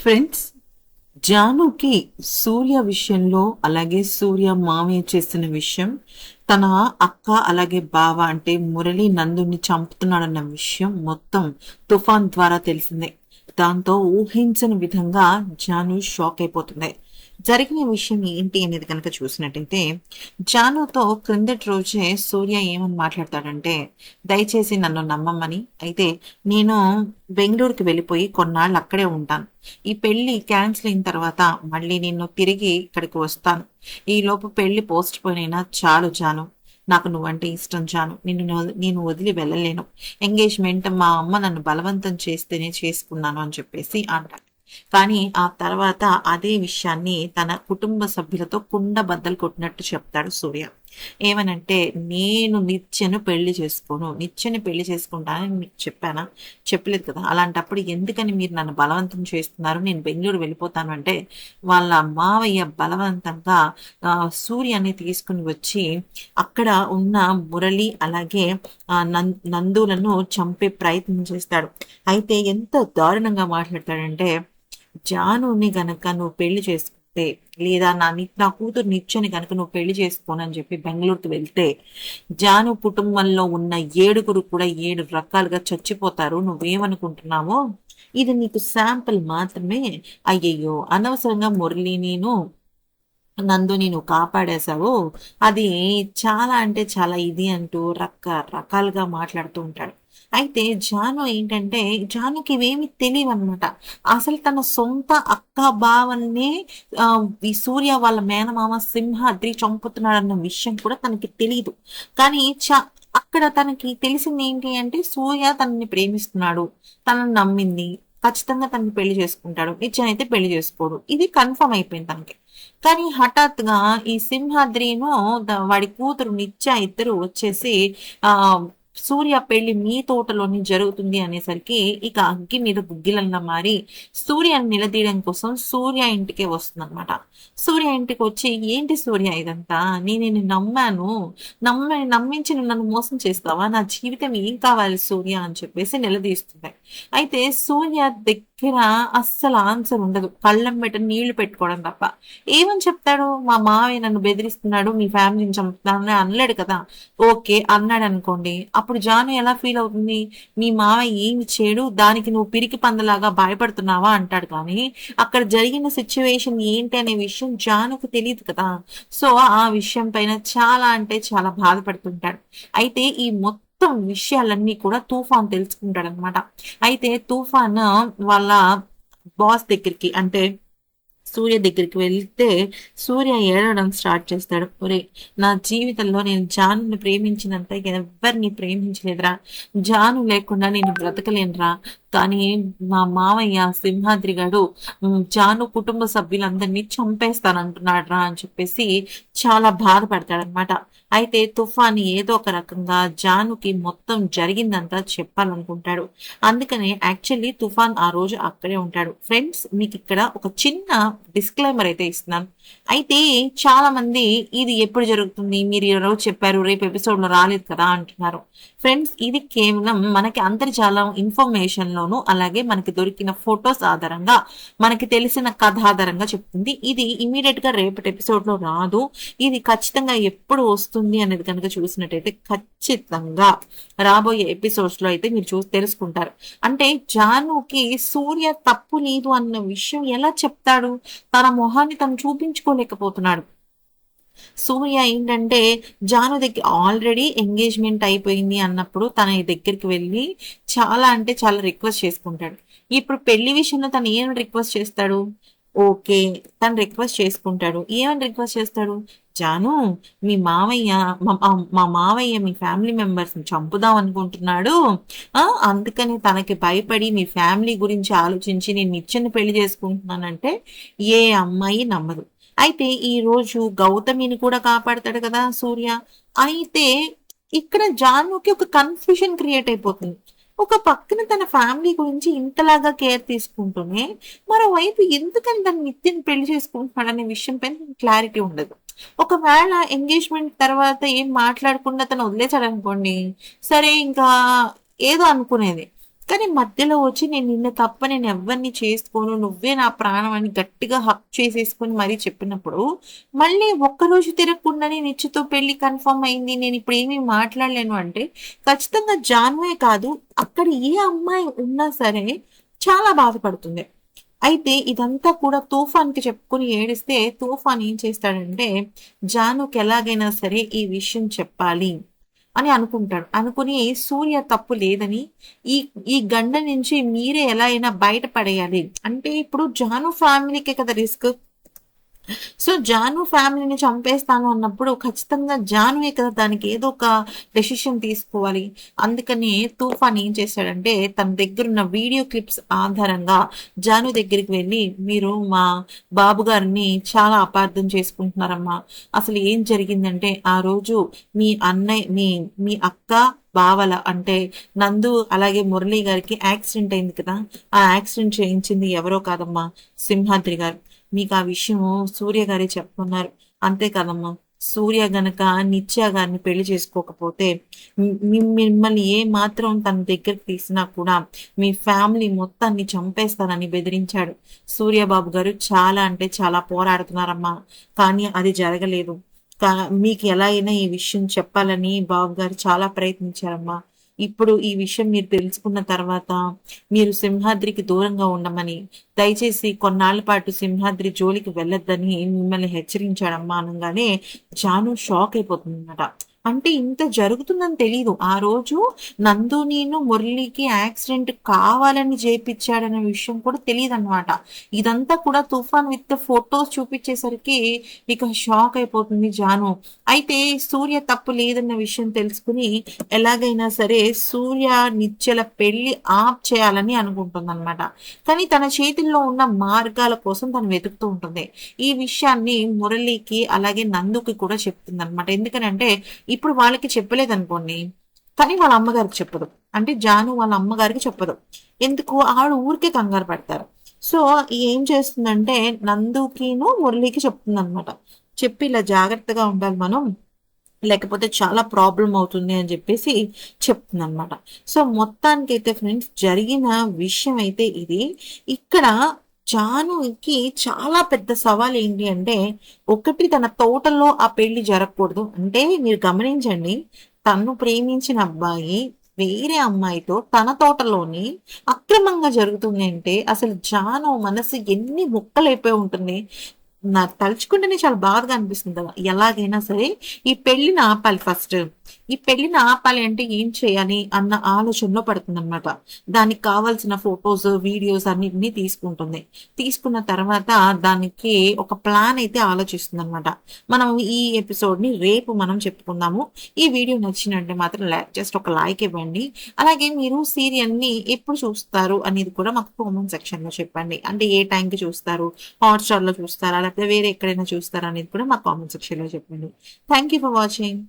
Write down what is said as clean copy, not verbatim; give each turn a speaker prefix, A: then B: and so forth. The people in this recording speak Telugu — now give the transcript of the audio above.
A: ఫ్రెండ్స్, జానుకి సూర్య విషయంలో అలాగే సూర్య మామయ్య చేసిన విషయం, తన అక్క అలాగే బావ అంటే మురళి నందుని చంపుతున్నాడన్న విషయం మొత్తం తుఫాన్ ద్వారా తెలిసిందే. దాంతో ఊహించని విధంగా జాను షాక్ అయిపోతుంది. జరిగిన విషయం ఏంటి అనేది కనుక చూసినట్టయితే, జానుతో క్రిందటి రోజే సూర్య ఏమని మాట్లాడతాడంటే, దయచేసి నన్ను నమ్మమని, అయితే నేను బెంగళూరుకి వెళ్ళిపోయి కొన్నాళ్ళు అక్కడే ఉంటాను. ఈ పెళ్లి క్యాన్సిల్ అయిన తర్వాత మళ్ళీ నేను తిరిగి ఇక్కడికి వస్తాను. ఈ లోపు పెళ్లి పోస్ట్ పోన్ అయినా చాలు జాను. నాకు నువ్వంటే ఇష్టం జాను. నేను వదిలి వెళ్ళలేను. ఎంగేజ్మెంట్ మా అమ్మ నన్ను బలవంతం చేస్తేనే చేసుకున్నాను అని చెప్పేసి అంటాడు. కానీ ఆ తర్వాత అదే విషయాన్ని తన కుటుంబ సభ్యులతో కుండ బద్దలు కొట్టినట్టు చెప్తాడు సూర్య. ఏమనంటే, నేను నిత్యను పెళ్లి చేసుకోను, నిత్యని పెళ్లి చేసుకుంటానని మీకు చెప్పానా? చెప్పలేదు కదా. అలాంటప్పుడు ఎందుకని మీరు నన్ను బలవంతం చేస్తున్నారు? నేను బెంగళూరు వెళ్ళిపోతాను అంటే, వాళ్ళ మావయ్య బలవంతంగా సూర్యాన్ని తీసుకుని వచ్చి అక్కడ ఉన్న మురళి అలాగే నందులను చంపే ప్రయత్నం చేస్తాడు. అయితే ఎంత దారుణంగా మాట్లాడతాడంటే, జానుని గనక నువ్వు పెళ్లి చేసుకుంటే, లేదా నా కూతురు నిత్యని కనుక నువ్వు పెళ్లి చేసుకోనని చెప్పి బెంగళూరుకి వెళ్తే, జాను కుటుంబంలో ఉన్న 7 కూడా 7 రకాలుగా చచ్చిపోతారు. నువ్వేమనుకుంటున్నావో ఇది నీకు శాంపుల్ మాత్రమే. అయ్యయ్యో, అనవసరంగా మురళినిను నందుని నువ్వు కాపాడేశావు. అది చాలా అంటే చాలా ఇది అంటూ రకరకాలుగా మాట్లాడుతూ ఉంటాడు. అయితే జాను ఏంటంటే, జానుకి ఇవేమి తెలియవు అనమాట. అసలు తన సొంత అక్క బావన్నే ఈ సూర్య వాళ్ళ మేనమామ సింహాద్రి చంపుతున్నాడన్న విషయం కూడా తనకి తెలియదు. కానీ అక్కడ తనకి తెలిసింది ఏంటి అంటే, సూర్య తనని ప్రేమిస్తున్నాడు, తనని నమ్మింది, ఖచ్చితంగా తనని పెళ్లి చేసుకుంటాడు, నిత్యనైతే పెళ్లి చేసుకోడు, ఇది కన్ఫర్మ్ అయిపోయింది తనకి. కానీ హఠాత్తుగా ఈ సింహాద్రిను వాడి కూతురు నిత్య ఇద్దరు వచ్చేసి ఆ సూర్య పెళ్లి మీ తోటలోని జరుగుతుంది అనేసరికి ఇక అగ్గి మీద గుగ్గిలంగా మారి సూర్యని నిలదీయడం కోసం సూర్య ఇంటికే వస్తుంది అనమాట. సూర్య ఇంటికి వచ్చి, ఏంటి సూర్య ఇదంతా? నేను నిన్ను నమ్మాను, నమ్మించి నువ్వు నన్ను మోసం చేస్తావా? నా జీవితం ఏం కావాలి సూర్య అని చెప్పేసి నిలదీస్తుంది. అయితే సూర్య దగ్గర అస్సలు ఆన్సర్ ఉండదు, కళ్ళం పెట్ట నీళ్లు పెట్టుకోవడం తప్ప. ఏమని చెప్తాడు? మా మావయ్య నన్ను బెదిరిస్తున్నాడు, మీ ఫ్యామిలీని చంపుతానని అనలేడు కదా. ఓకే అన్నాడు అనుకోండి, అప్పుడు జాను ఎలా ఫీల్ అవుతుంది? మీ మావయ్య ఏమి చేయడు, దానికి నువ్వు పిరికి పందలాగా భయపడుతున్నావా అంటాడు. కానీ అక్కడ జరిగిన సిచ్యువేషన్ ఏంటి అనే విషయం జానుకు తెలియదు కదా. సో ఆ విషయం పైన చాలా అంటే చాలా బాధపడుతుంటాడు. అయితే ఈ మొత్తం విషయాలన్నీ కూడా తూఫాన్ తెలుసుకుంటాడు అనమాట. అయితే తుఫాన్ వాళ్ళ బాస్ దగ్గరికి అంటే సూర్య దగ్గరికి వెళ్తే సూర్య ఏడవడం స్టార్ట్ చేస్తాడు. ఒరే, నా జీవితంలో నేను జానుని ప్రేమించినంత ఎవరిని ప్రేమించలేదురా. జాను లేకుండా నేను బ్రతకలేనురా. కానీ మా మావయ్య సింహాద్రి గారు జాను కుటుంబ సభ్యులందరినీ చంపేస్తానంటున్నాడు రా అని చెప్పేసి చాలా బాధపడతాడనమాట. అయితే తుఫాన్ ఏదో ఒక రకంగా జానుకి మొత్తం జరిగిందంతా చెప్పాలనుకుంటాడు. అందుకనే యాక్చువల్లీ తుఫాన్ ఆ రోజు అక్కడే ఉంటాడు. ఫ్రెండ్స్, మీకు ఇక్కడ ఒక చిన్న డిస్క్లైమర్ అయితే ఇస్తున్నాను. అయితే చాలా మంది ఇది ఎప్పుడు జరుగుతుంది, మీరు ఈ రోజు చెప్పారు రేపు ఎపిసోడ్ లో రాలేదు కదా అంటున్నారు. ఫ్రెండ్స్, ఇది కేవలం మనకి అంతర్జాలం ఇన్ఫర్మేషన్ లోను అలాగే మనకి దొరికిన ఫొటోస్ ఆధారంగా, మనకి తెలిసిన కథ ఆధారంగా చెప్తుంది. ఇది ఇమీడియట్ గా రేపటి ఎపిసోడ్ లో రాదు. ఇది ఖచ్చితంగా ఎప్పుడు వస్తుంది అనేది కనుక చూసినట్టయితే ఖచ్చితంగా రాబోయే ఎపిసోడ్స్ లో అయితే మీరు చూసి తెలుసుకుంటారు. అంటే జానుకి సూర్య తప్పు లేదు అన్న విషయం ఎలా చెప్తాడు? తన మొహాన్ని తను చూపించుకోలేకపోతున్నాడు. సూర్య ఏంటంటే, జాను దగ్గర ఆల్రెడీ ఎంగేజ్మెంట్ అయిపోయింది అన్నప్పుడు తన దగ్గరికి వెళ్ళి చాలా అంటే చాలా రిక్వెస్ట్ చేసుకుంటాడు. ఇప్పుడు పెళ్లి విషయంలో తను ఏం రిక్వెస్ట్ చేస్తాడు? ఓకే, తను రిక్వెస్ట్ చేసుకుంటాడు. ఏమని రిక్వెస్ట్ చేస్తాడు? జాను, మీ మావయ్య మా మావయ్య మీ ఫ్యామిలీ మెంబర్స్ ని చంపుదాం అనుకుంటున్నాడు. అందుకని తనకి భయపడి మీ ఫ్యామిలీ గురించి ఆలోచించి నేను నిత్యని పెళ్లి చేసుకుంటున్నానంటే ఏ అమ్మాయి నమ్మదు. అయితే ఈ రోజు గౌతమిని కూడా కాపాడతాడు కదా సూర్య. అయితే ఇక్కడ జానుకి ఒక కన్ఫ్యూజన్ క్రియేట్ అయిపోతుంది. ఒక పక్కన తన ఫ్యామిలీ గురించి ఇంతలాగా కేర్ తీసుకుంటూనే, మరోవైపు ఎందుకని తన నిత్యం పెళ్లి చేసుకుంటున్నాడు అనే విషయం పైన క్లారిటీ ఉండదు. ఒకవేళ ఎంగేజ్మెంట్ తర్వాత ఏం మాట్లాడకుండా తను వదిలేశాడు అనుకోండి, సరే ఇంకా ఏదో అనుకునేది. కానీ మధ్యలో వచ్చి నేను నిన్ను తప్ప నేను ఎవరిని చేసుకోను, నువ్వే నా ప్రాణం అని గట్టిగా హక్ చేసేసుకొని మరీ చెప్పినప్పుడు మళ్ళీ ఒక్కరోజు తిరగకుండానే నిశ్చితో పెళ్లి కన్ఫర్మ్ అయింది, నేను ఇప్పుడు ఏమీ మాట్లాడలేను అంటే ఖచ్చితంగా జాన్వే కాదు, అక్కడ ఏ అమ్మాయి ఉన్నా సరే చాలా బాధపడుతుంది. అయితే ఇదంతా కూడా తూఫాన్‌కి చెప్పుకొని ఏడిస్తే, తూఫాన్ ఏం చేస్తాడంటే, జానుకి ఎలాగైనా సరే ఈ విషయం చెప్పాలి అని అనుకుంటాడు. అనుకుని సూర్య తప్పు లేదని, ఈ ఈ గండ నుంచి మీరే ఎలా అయినా బయట పడేయాలి. అంటే ఇప్పుడు జాను ఫ్యామిలీకే కదా రిస్క్. సో జాను ఫ్యామిలీని చంపేస్తాను అన్నప్పుడు ఖచ్చితంగా జానువే కదా దానికి ఏదో ఒక డెసిషన్ తీసుకోవాలి. అందుకని తూఫాన్ ఏం చేశాడంటే తన దగ్గర ఉన్న వీడియో క్లిప్స్ ఆధారంగా జాను దగ్గరికి వెళ్ళి, మీరు మా బాబు గారిని చాలా అపార్థం చేసుకుంటున్నారమ్మా, అసలు ఏం జరిగిందంటే ఆ రోజు మీ అన్నయ్య మీ మీ అక్క బావల అంటే నందు అలాగే మురళి గారికి యాక్సిడెంట్ అయింది కదా, ఆ యాక్సిడెంట్ చేయించింది ఎవరో కాదమ్మా, సింహాద్రి గారు. మీకు ఆ విషయము సూర్య గారే చెప్పుకున్నారు. అంతే కదమ్మా, సూర్య గనక నిత్య గారిని పెళ్లి చేసుకోకపోతే మిమ్మల్ని ఏ మాత్రం తన దగ్గరికి తీసినా కూడా మీ ఫ్యామిలీ మొత్తాన్ని చంపేస్తానని బెదిరించాడు. సూర్యబాబు గారు చాలా అంటే చాలా పోరాడుతున్నారమ్మా, కానీ అది జరగలేదు. మీకు ఎలా అయినా ఈ విషయం చెప్పాలని బాబు గారు చాలా ప్రయత్నించారమ్మా. ఇప్పుడు ఈ విషయం మీరు తెలుసుకున్న తర్వాత మీరు సింహాద్రికి దూరంగా ఉండమని, దయచేసి కొన్నాళ్ల పాటు సింహాద్రి జోలికి వెళ్ళొద్దని మిమ్మల్ని హెచ్చరించాడమ్మా అనగానే జాను షాక్ అయిపోతుంది అనమాట. అంటే ఇంత జరుగుతుందని తెలీదు. ఆ రోజు నందునీను మురళికి యాక్సిడెంట్ కావాలని చేపించాడనే విషయం కూడా తెలియదు అనమాట. ఇదంతా కూడా తుఫాన్ విత్ ఫొటోస్ చూపించేసరికి ఇక షాక్ అయిపోతుంది జాను. అయితే సూర్య తప్పు లేదన్న విషయం తెలుసుకుని ఎలాగైనా సరే సూర్య నిత్యల పెళ్లి ఆప్ చేయాలని అనుకుంటుంది అనమాట. కానీ తన చేతుల్లో ఉన్న మార్గాల కోసం తను వెతుకుతూ ఉంటుంది. ఈ విషయాన్ని మురళికి అలాగే నందుకి కూడా చెప్తుంది అనమాట. ఎందుకనంటే ఇప్పుడు వాళ్ళకి చెప్పలేదనుకోండి, కానీ వాళ్ళ అమ్మగారికి చెప్పదు. అంటే జాను వాళ్ళ అమ్మగారికి చెప్పదు. ఎందుకు, ఆవిడ ఊరికే కంగారు పడతారు. సో ఏం చేస్తుందంటే నందుకిను మురళికి చెప్తుంది అనమాట. చెప్పి ఇలా జాగ్రత్తగా ఉండాలి మనం, లేకపోతే చాలా ప్రాబ్లం అవుతుంది అని చెప్పేసి చెప్తుంది అనమాట. సో మొత్తానికైతే ఫ్రెండ్స్ జరిగిన విషయం అయితే ఇది. ఇక్కడ జానుకి చాలా పెద్ద సవాల్ ఏంటి అంటే, ఒకటి తన తోటలో ఆ పెళ్లి జరగకూడదు. అంటే మీరు గమనించండి, తను ప్రేమించిన అబ్బాయి వేరే అమ్మాయితో తన తోటలోని అక్రమంగా జరుగుతుంది అంటే అసలు జాను మనసు ఎన్ని ముక్కలైపోయి ఉంటుంది. నాకు తలుచుకుంటేనే చాలా బాధగా అనిపిస్తుంది కదా. ఎలాగైనా సరే ఈ పెళ్లిని ఆపాలి. ఫస్ట్ ఈ పెళ్లిని ఆపాలి అంటే ఏం చేయాలి అన్న ఆలోచనలో పడుతుంది అనమాట. దానికి కావాల్సిన ఫొటోస్ వీడియోస్ అన్నిటినీ తీసుకుంటుంది. తీసుకున్న తర్వాత దానికి ఒక ప్లాన్ అయితే ఆలోచిస్తుంది అనమాట. మనం ఈ ఎపిసోడ్ ని రేపు మనం చెప్పుకుందాము. ఈ వీడియో నచ్చినట్టే మాత్రం జస్ట్ ఒక లైక్ ఇవ్వండి. అలాగే మీరు సీరియల్ ని ఎప్పుడు చూస్తారు అనేది కూడా మాకు కామెంట్ సెక్షన్ లో చెప్పండి. అంటే ఏ టైంకి చూస్తారు, హాట్‌స్టార్ లో చూస్తారా లేకపోతే వేరే ఎక్కడైనా చూస్తారా అనేది కూడా మా కామెంట్ సెక్షన్ లో చెప్పండి. Thank you for watching.